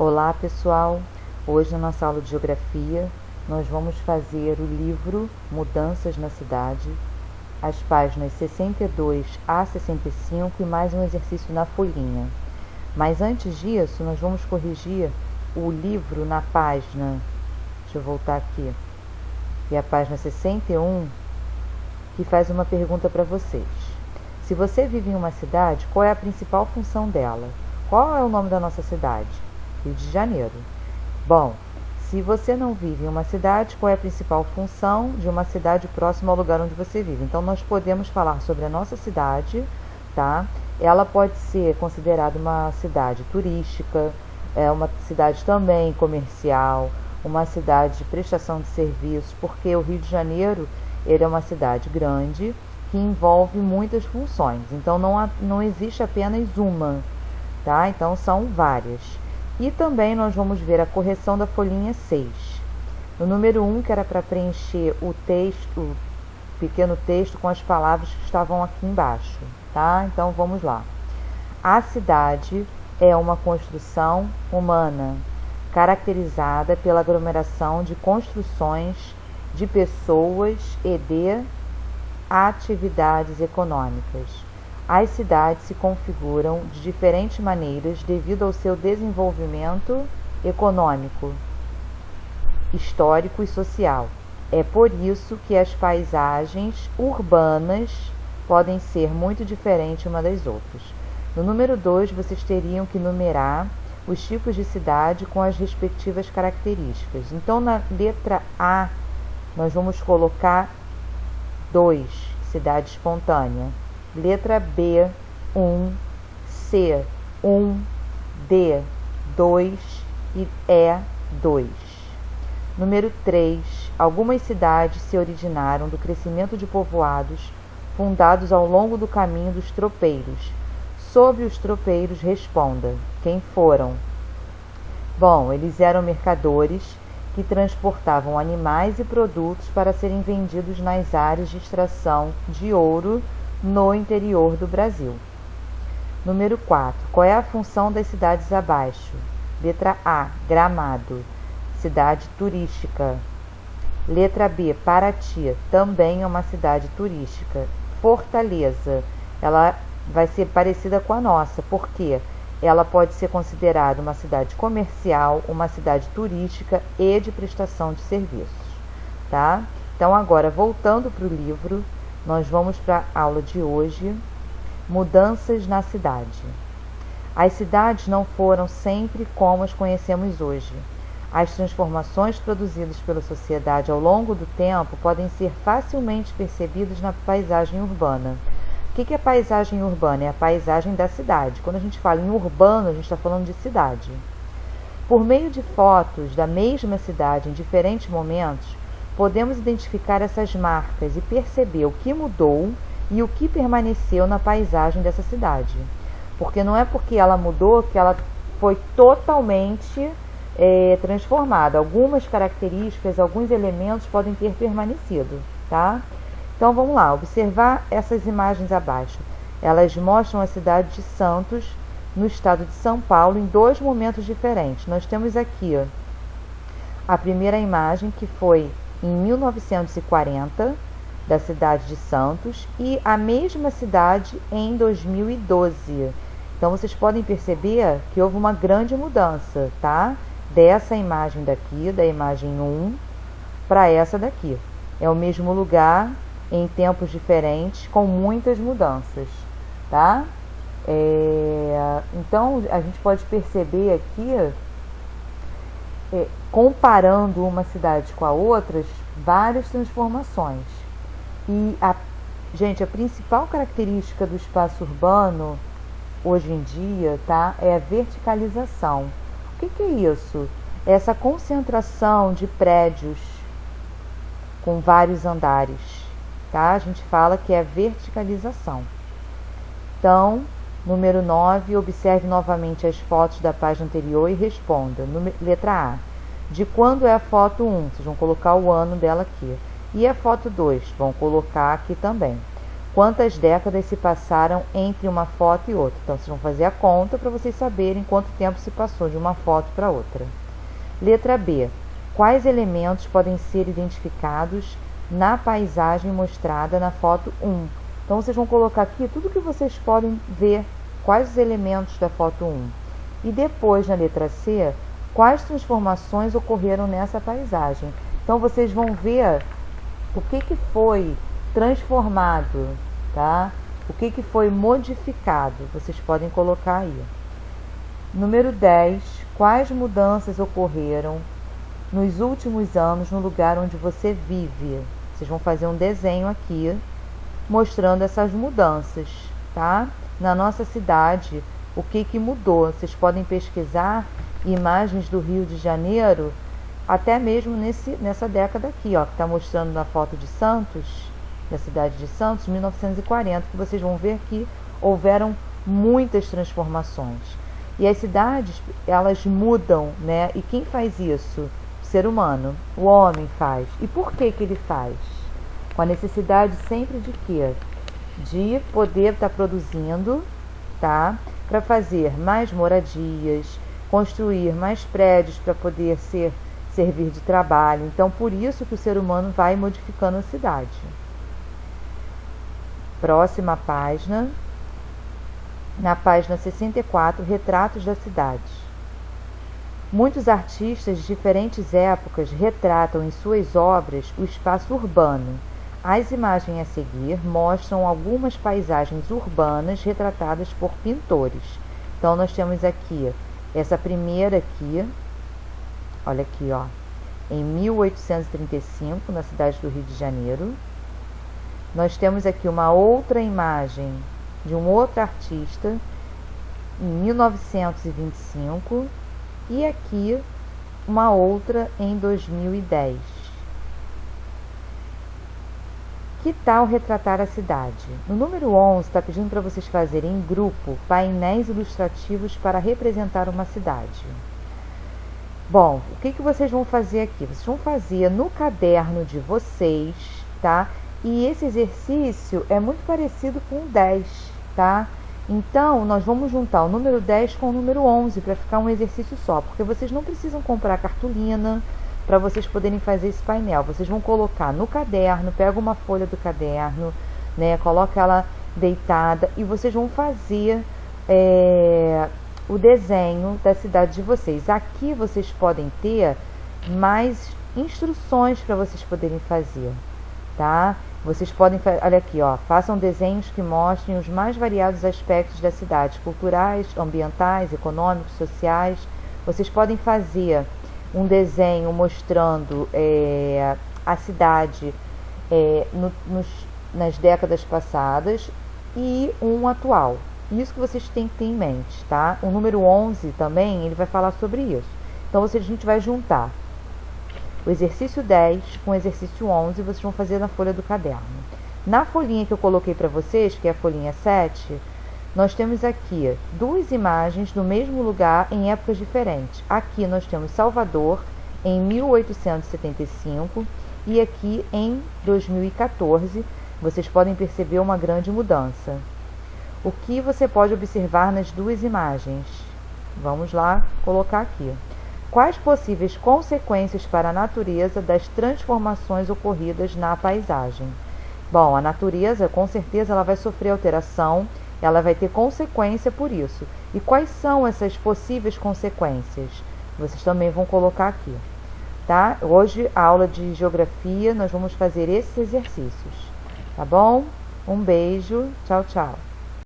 Olá pessoal, hoje na nossa aula de Geografia nós vamos fazer o livro Mudanças na Cidade, as páginas 62 a 65 e mais um exercício na folhinha. Mas antes disso nós vamos corrigir o livro na página, deixa eu voltar aqui, e a página 61, que faz uma pergunta para vocês. Se você vive em uma cidade, qual é a principal função dela? Qual é o nome da nossa cidade? Rio de Janeiro. Bom, se você não vive em uma cidade, qual é a principal função de uma cidade próxima ao lugar onde você vive? Então, nós podemos falar sobre a nossa cidade, tá? Ela pode ser considerada uma cidade turística, uma cidade também comercial, uma cidade de prestação de serviços, porque o Rio de Janeiro, ele é uma cidade grande que envolve muitas funções. Então, não existe apenas uma, tá? Então, são várias. E também nós vamos ver a correção da folhinha 6. No número 1, que era para preencher o texto, o pequeno texto com as palavras que estavam aqui embaixo, tá? Então vamos lá. A cidade é uma construção humana, caracterizada pela aglomeração de construções, de pessoas e de atividades econômicas. As cidades se configuram de diferentes maneiras devido ao seu desenvolvimento econômico, histórico e social. É por isso que as paisagens urbanas podem ser muito diferentes uma das outras. No número 2, vocês teriam que numerar os tipos de cidade com as respectivas características. Então, na letra A, nós vamos colocar 2, cidade espontânea. Letra B, 1, C, 1, D, 2 e E, 2. Número 3. Algumas cidades se originaram do crescimento de povoados fundados ao longo do caminho dos tropeiros. Sobre os tropeiros, responda: quem foram? Bom, eles eram mercadores que transportavam animais e produtos para serem vendidos nas áreas de extração de ouro no interior do Brasil. Número 4. Qual é a função das cidades abaixo? Letra A, Gramado, cidade turística. Letra B, Paraty, também é uma cidade turística. Fortaleza, ela vai ser parecida com a nossa, porque ela pode ser considerada uma cidade comercial, uma cidade turística e de prestação de serviços, tá? Então, agora, voltando para o livro, nós vamos para a aula de hoje, Mudanças na Cidade. As cidades não foram sempre como as conhecemos hoje. As transformações produzidas pela sociedade ao longo do tempo podem ser facilmente percebidas na paisagem urbana. O que é paisagem urbana? É a paisagem da cidade. Quando a gente fala em urbano, a gente está falando de cidade. Por meio de fotos da mesma cidade em diferentes momentos, podemos identificar essas marcas e perceber o que mudou e o que permaneceu na paisagem dessa cidade. Porque não é porque ela mudou que ela foi totalmente transformada. Algumas características, alguns elementos podem ter permanecido, tá? Então vamos lá, observar essas imagens abaixo. Elas mostram a cidade de Santos, no estado de São Paulo, em 2 momentos diferentes. Nós temos aqui a primeira imagem, que foi em 1940, da cidade de Santos, e a mesma cidade em 2012. Então, vocês podem perceber que houve uma grande mudança, tá? Dessa imagem daqui, da imagem 1, para essa daqui. É o mesmo lugar, em tempos diferentes, com muitas mudanças, tá? Então, a gente pode perceber aqui, comparando uma cidade com a outra, várias transformações. E, gente, a principal característica do espaço urbano, hoje em dia, tá, é a verticalização. O que é isso? É essa concentração de prédios com vários andares, tá? A gente fala que é verticalização. Então, número 9, observe novamente as fotos da página anterior e responda. Letra A. De quando é a foto 1? Vocês vão colocar o ano dela aqui. E a foto 2? Vão colocar aqui também. quantas décadas se passaram entre uma foto e outra. Então, vocês vão fazer a conta para vocês saberem quanto tempo se passou de uma foto para outra. Letra B. Quais elementos podem ser identificados na paisagem mostrada na foto 1? Então, vocês vão colocar aqui tudo que vocês podem ver, quais os elementos da foto 1. E depois, na letra C, quais transformações ocorreram nessa paisagem. Então, vocês vão ver o que foi transformado, tá? O que foi modificado, vocês podem colocar aí. Número 10, quais mudanças ocorreram nos últimos anos no lugar onde você vive? Vocês vão fazer um desenho aqui, mostrando essas mudanças, tá? Na nossa cidade, o que mudou? Vocês podem pesquisar imagens do Rio de Janeiro, até mesmo nessa década aqui, ó, que está mostrando na foto de Santos, da cidade de Santos, 1940, que vocês vão ver que houveram muitas transformações. E as cidades, elas mudam, né? E quem faz isso? O ser humano, o homem faz. E por que ele faz? Com a necessidade sempre de quê? De poder estar produzindo, tá? Para fazer mais moradias, construir mais prédios para poder servir de trabalho. Então, por isso que o ser humano vai modificando a cidade. Próxima página. Na página 64, retratos da cidade. Muitos artistas de diferentes épocas retratam em suas obras o espaço urbano. As imagens a seguir mostram algumas paisagens urbanas retratadas por pintores. Então, nós temos aqui essa primeira aqui, olha aqui, ó, em 1835, na cidade do Rio de Janeiro. Nós temos aqui uma outra imagem de um outro artista, em 1925, e aqui uma outra em 2010. Que tal retratar a cidade? No número 11, está pedindo para vocês fazerem em grupo painéis ilustrativos para representar uma cidade. Bom, o que vocês vão fazer aqui? Vocês vão fazer no caderno de vocês, tá? E esse exercício é muito parecido com o 10, tá? Então, nós vamos juntar o número 10 com o número 11 para ficar um exercício só, porque vocês não precisam comprar cartolina para vocês poderem fazer esse painel. Vocês vão colocar no caderno, pega uma folha do caderno, né? Coloca ela deitada e vocês vão fazer o desenho da cidade de vocês. Aqui vocês podem ter mais instruções para vocês poderem fazer, tá? Vocês podem, olha aqui, ó, façam desenhos que mostrem os mais variados aspectos da cidade, culturais, ambientais, econômicos, sociais. Vocês podem fazer um desenho mostrando a cidade nas décadas passadas e um atual. Isso que vocês têm que ter em mente, tá? O número 11 também, ele vai falar sobre isso. Então, a gente vai juntar o exercício 10 com o exercício 11, vocês vão fazer na folha do caderno. Na folhinha que eu coloquei para vocês, que é a folhinha 7, nós temos aqui duas imagens do mesmo lugar em épocas diferentes. Aqui nós temos Salvador em 1875 e aqui em 2014. Vocês podem perceber uma grande mudança. O que você pode observar nas duas imagens? Vamos lá colocar aqui. Quais possíveis consequências para a natureza das transformações ocorridas na paisagem? Bom, a natureza, com certeza, ela vai sofrer alteração, ela vai ter consequência por isso. E quais são essas possíveis consequências? Vocês também vão colocar aqui, tá? Hoje, a aula de geografia, nós vamos fazer esses exercícios, tá bom? Um beijo, tchau, tchau.